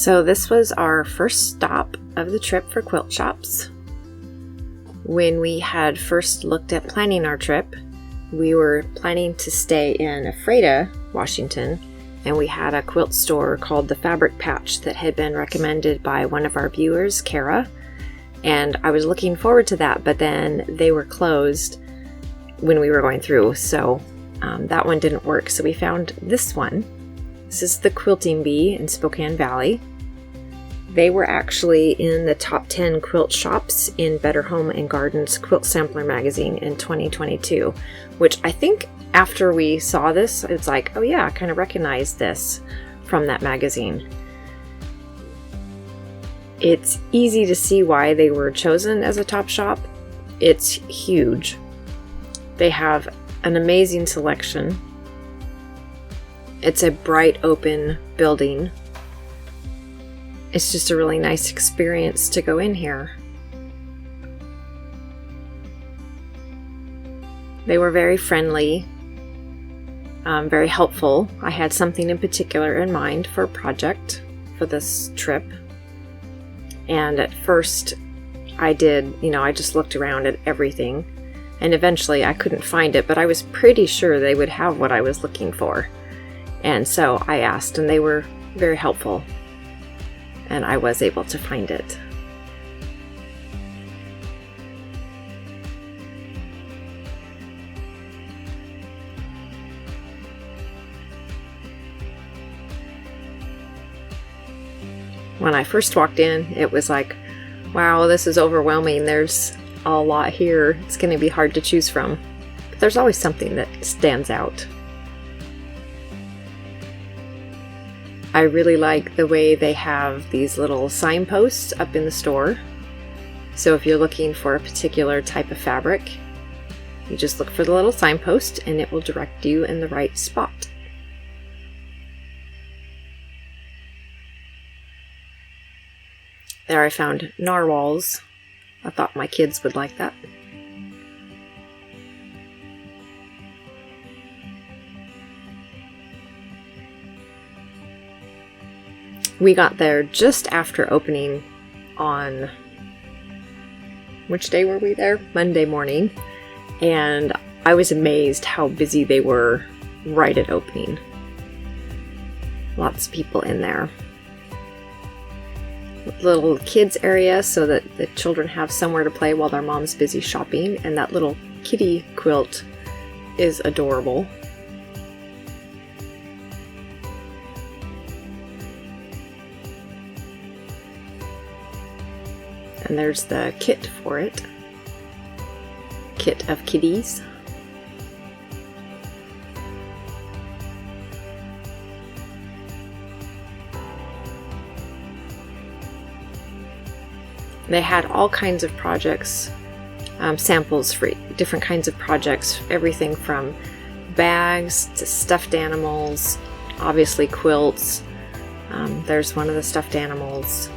So this was our first stop of the trip for quilt shops. When we had first looked at planning our trip, we were planning to stay in Ephrata, Washington, and we had a quilt store called the Fabric Patch that had been recommended by one of our viewers, Kara, and I was looking forward to that, but then they were closed when we were going through, so that one didn't work, so we found this one. This is the Quilting Bee in Spokane Valley. They were actually in the top 10 quilt shops in Better Home and Garden's Quilt Sampler magazine in 2022, which I think after we saw this, it's like, oh yeah, I kind of recognize this from that magazine. It's easy to see why they were chosen as a top shop. It's huge. They have an amazing selection. It's a bright, open building. It's just a really nice experience to go in here. They were very friendly, very helpful. I had something in particular in mind for a project for this trip. And at first I just looked around at everything, and eventually I couldn't find it, but I was pretty sure they would have what I was looking for. And so I asked, and they were very helpful, and I was able to find it. When I first walked in, it was like, wow, this is overwhelming. There's a lot here. It's going to be hard to choose from. But there's always something that stands out. I really like the way they have these little signposts up in the store. So if you're looking for a particular type of fabric, you just look for the little signpost and it will direct you in the right spot. There I found narwhals. I thought my kids would like that. We got there just after opening on, which day were we there? Monday morning. And I was amazed how busy they were right at opening. Lots of people in there. Little kids area so that the children have somewhere to play while their mom's busy shopping, and that little kitty quilt is adorable. And there's the kit for it. Kit of kitties. They had all kinds of projects, samples for different kinds of projects, everything from bags to stuffed animals, obviously quilts. There's one of the stuffed animals.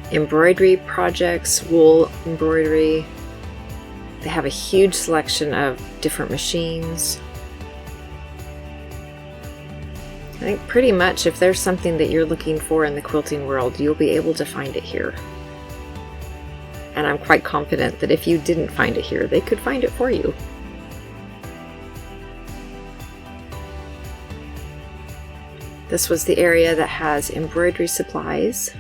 Embroidery projects, wool embroidery. They have a huge selection of different machines. I think pretty much if there's something that you're looking for in the quilting world, you'll be able to find it here. And I'm quite confident that if you didn't find it here, they could find it for you. This was the area that has embroidery supplies.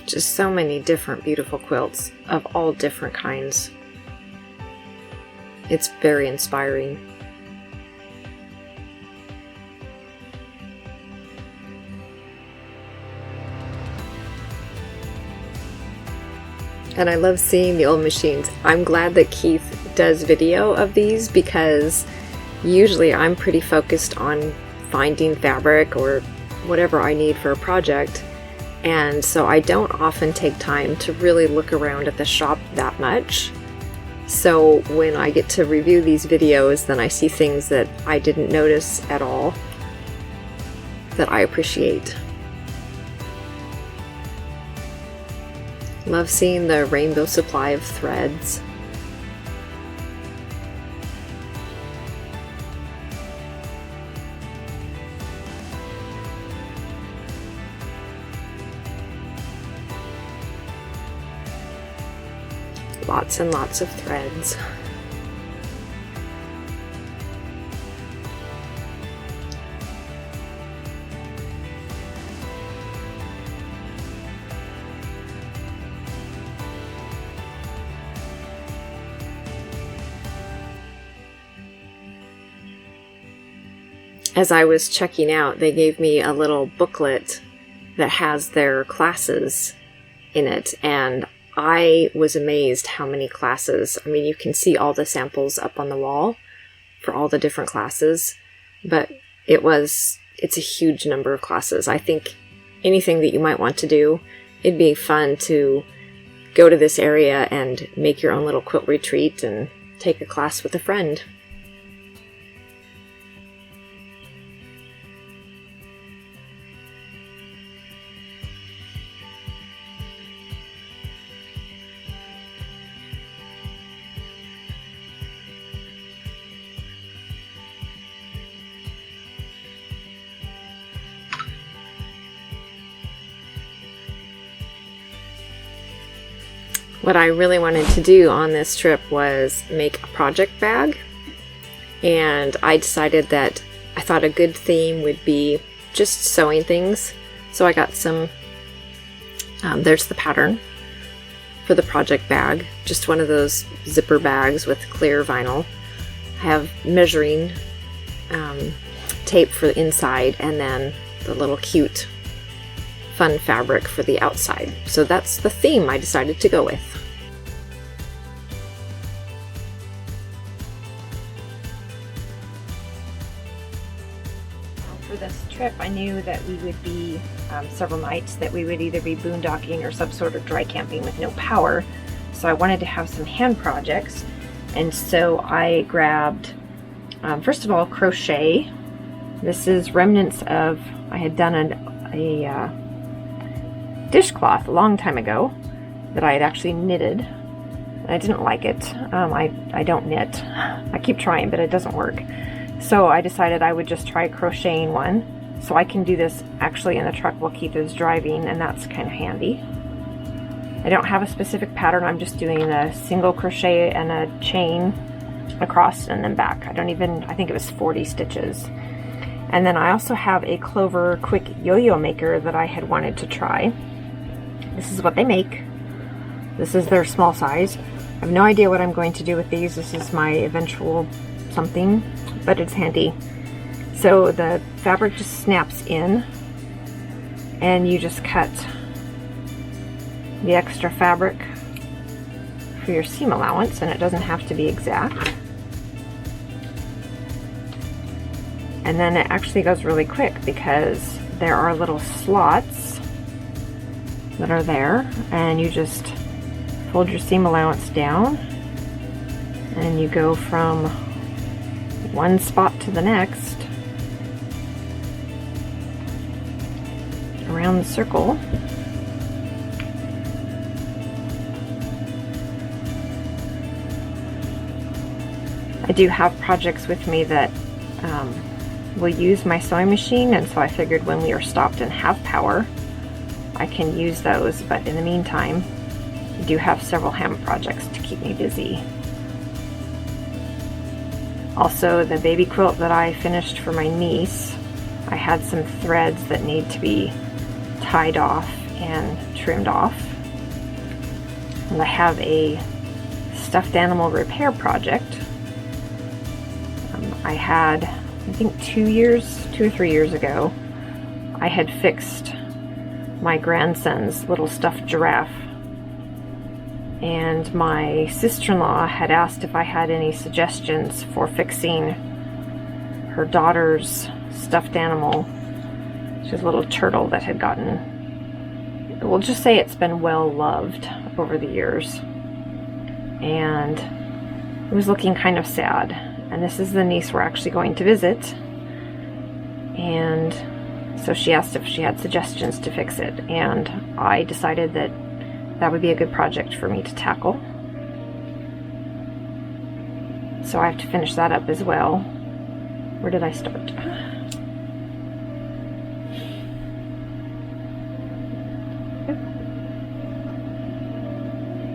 Just so many different beautiful quilts of all different kinds. It's very inspiring. And I love seeing the old machines. I'm glad that Keith does video of these because usually I'm pretty focused on finding fabric or whatever I need for a project. And so I don't often take time to really look around at the shop that much. So when I get to review these videos, then I see things that I didn't notice at all. that I appreciate. Love seeing the rainbow supply of threads. Lots and lots of threads. As I was checking out, they gave me a little booklet that has their classes in it, and I was amazed how many classes. I mean, you can see all the samples up on the wall for all the different classes, but it's a huge number of classes. I think anything that you might want to do, it'd be fun to go to this area and make your own little quilt retreat and take a class with a friend. What I really wanted to do on this trip was make a project bag, and I decided that I thought a good theme would be just sewing things. So I got some, there's the pattern for the project bag, just one of those zipper bags with clear vinyl. I have measuring tape for the inside, and then the little cute fun fabric for the outside. So that's the theme I decided to go with. For this trip, I knew that we would be several nights that we would either be boondocking or some sort of dry camping with no power. So I wanted to have some hand projects, and so I grabbed first of all crochet. This is remnants of, I had done a dishcloth a long time ago that I had actually knitted, and I didn't like it. I don't knit. I keep trying, but it doesn't work. So I decided I would just try crocheting one. So I can do this actually in the truck while Keith is driving, and that's kind of handy. I don't have a specific pattern. I'm just doing a single crochet and a chain across and then back. I think it was 40 stitches. And then I also have a Clover quick yo-yo maker that I had wanted to try. This is what they make. This is their small size. I have no idea what I'm going to do with these. This is my eventual something, but it's handy. So the fabric just snaps in, and you just cut the extra fabric for your seam allowance, and it doesn't have to be exact. And then it actually goes really quick because there are little slots that are there, and you just fold your seam allowance down and you go from one spot to the next around the circle. I do have projects with me that will use my sewing machine, and so I figured when we are stopped and have power, I can use those, but in the meantime, I do have several hand projects to keep me busy. Also, the baby quilt that I finished for my niece, I had some threads that need to be tied off and trimmed off. And I have a stuffed animal repair project. I had, I think 2 or 3 years ago, I had fixed my grandson's little stuffed giraffe, and my sister-in-law had asked if I had any suggestions for fixing her daughter's stuffed animal. She was a little turtle that had gotten, we'll just say it's been well loved over the years, and it was looking kind of sad. And this is the niece we're actually going to visit, and So she asked if she had suggestions to fix it, and I decided that that would be a good project for me to tackle. So I have to finish that up as well. Where did I start?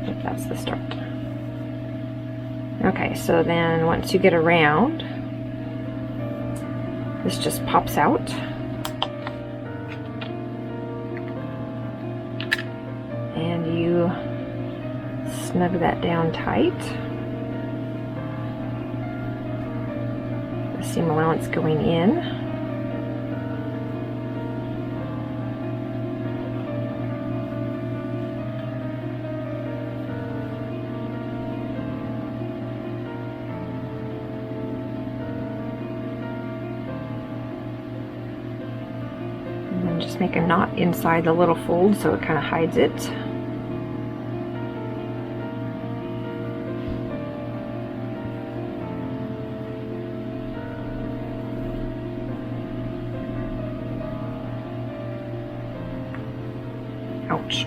Yep, that's the start. Okay, so then once you get around, this just pops out. And you snug that down tight. The seam allowance going in. And then just make a knot inside the little fold so it kind of hides it. Ouch.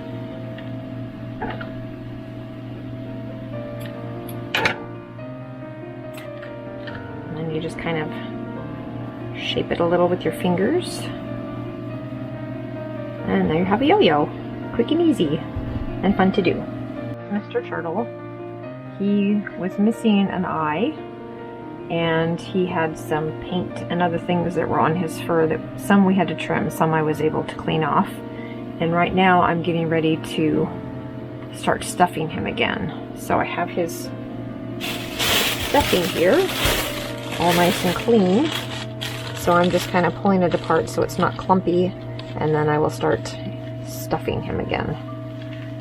And then you just kind of shape it a little with your fingers. And there you have a yo-yo. Quick and easy and fun to do. Mr. Turtle, he was missing an eye, and he had some paint and other things that were on his fur that some we had to trim, some I was able to clean off. And right now I'm getting ready to start stuffing him again. So I have his stuffing here, all nice and clean. So I'm just kind of pulling it apart so it's not clumpy, and then I will start stuffing him again.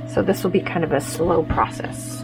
So this will be kind of a slow process.